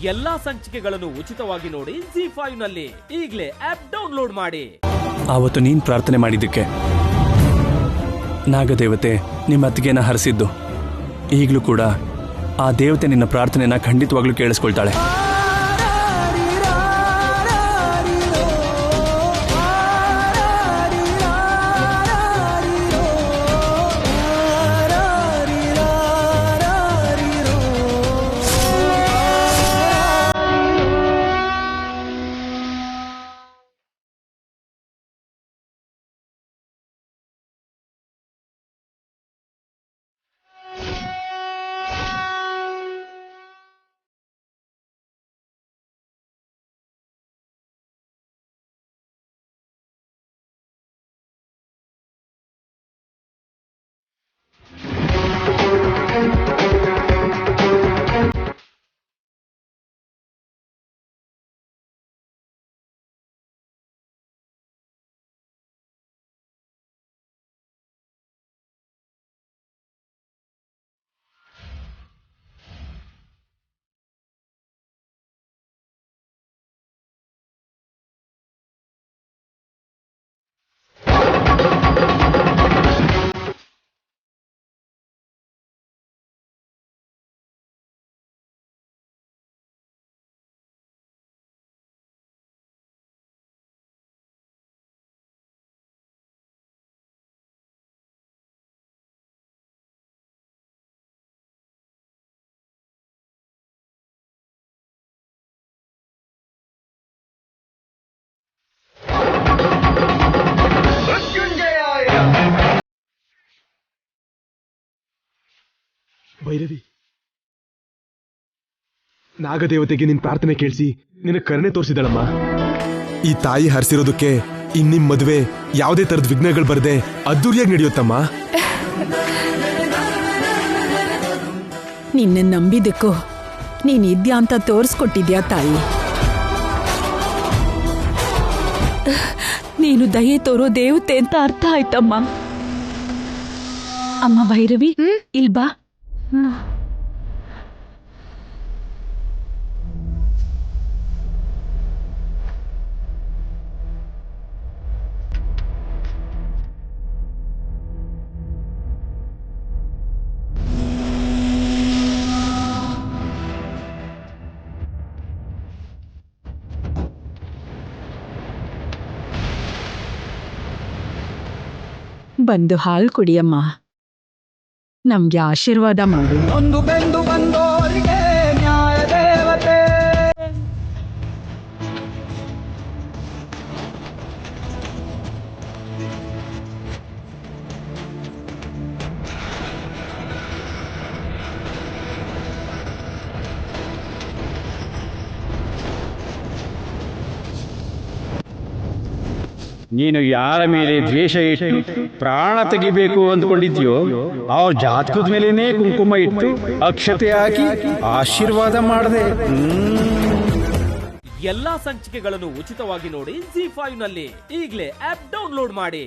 ಎಲ್ಲಾ ಸಂಚಿಕೆಗಳನ್ನು ಉಚಿತವಾಗಿ ನೋಡಿ ZEE5 ನಲ್ಲಿ. ಈಗಲೇ ಆಪ್ ಡೌನ್ಲೋಡ್ ಮಾಡಿ. ಆವತ್ತು ನೀನ್ ಪ್ರಾರ್ಥನೆ ಮಾಡಿದ್ದಕ್ಕೆ ನಾಗದೇವತೆ ನಿಮ್ಮ ಅತ್ತಿಗೆನ ಹರಿಸಿದ್ದು. ಈಗಲೂ ಕೂಡ ಆ ದೇವತೆ ನಿನ್ನ ಪ್ರಾರ್ಥನೆನ ಖಂಡಿತವಾಗ್ಲೂ ಕೇಳಿಸ್ಕೊಳ್ತಾಳೆ. ಭೈರವಿ, ನಾಗದೇವತೆಗೆ ನಿನ್ ಪ್ರಾರ್ಥನೆ ಕೇಳಿಸಿ ನಿನ್ನ ಕರುಣೆ ತೋರಿಸಿದಳಮ್ಮ. ಈ ತಾಯಿ ಹರಿಸಿರೋದಕ್ಕೆ ನಿಮ್ ಮದುವೆ ಯಾವುದೇ ತರದ ವಿಘ್ನಗಳು ಬರದೆ ಅದ್ದೂರಿಯಾಗಿ ನಡೆಯುತ್ತಮ್ಮ. ನಿನ್ನ ನಂಬಿದಕ್ಕೂ ನೀನ್ ಇದ್ಯಾ ಅಂತ ತೋರಿಸ್ಕೊಟ್ಟಿದ್ಯಾ ತಾಯಿ. ನೀನು ದಯೆ ತೋರೋ ದೇವತೆ ಅಂತ ಅರ್ಥ ಆಯ್ತಮ್ಮ. ಅಮ್ಮ ಭೈರವಿ, ಇಲ್ಬಾ. ಬಂದು ಹಾಲು ಕುಡಿಯಮ್ಮ, ನಮ್ಗೆ ಆಶೀರ್ವಾದ ಮಾಡು. ಒಂದು ಬೆಂದು ಬಂದೋರಿಗೆ ನ್ಯಾಯ ದೇವತೆ. ನೀನು ಯಾರ ಮೇಲೆ ದ್ವೇಷ ಇಟ್ಟು ಪ್ರಾಣ ತೆಗಿಬೇಕು ಅಂದ್ಕೊಂಡಿದ್ಯೋ ಅವ್ರ ಜಾತಕದ ಮೇಲೇನೆ ಕುಂಕುಮ ಇಟ್ಟು ಅಕ್ಷತೆ ಹಾಕಿ ಆಶೀರ್ವಾದ ಮಾಡದೆ. ಎಲ್ಲಾ ಸಂಚಿಕೆಗಳನ್ನು ಉಚಿತವಾಗಿ ನೋಡಿ ZEE5 ನಲ್ಲಿ. ಈಗಲೇ ಆಪ್ ಡೌನ್ಲೋಡ್ ಮಾಡಿ.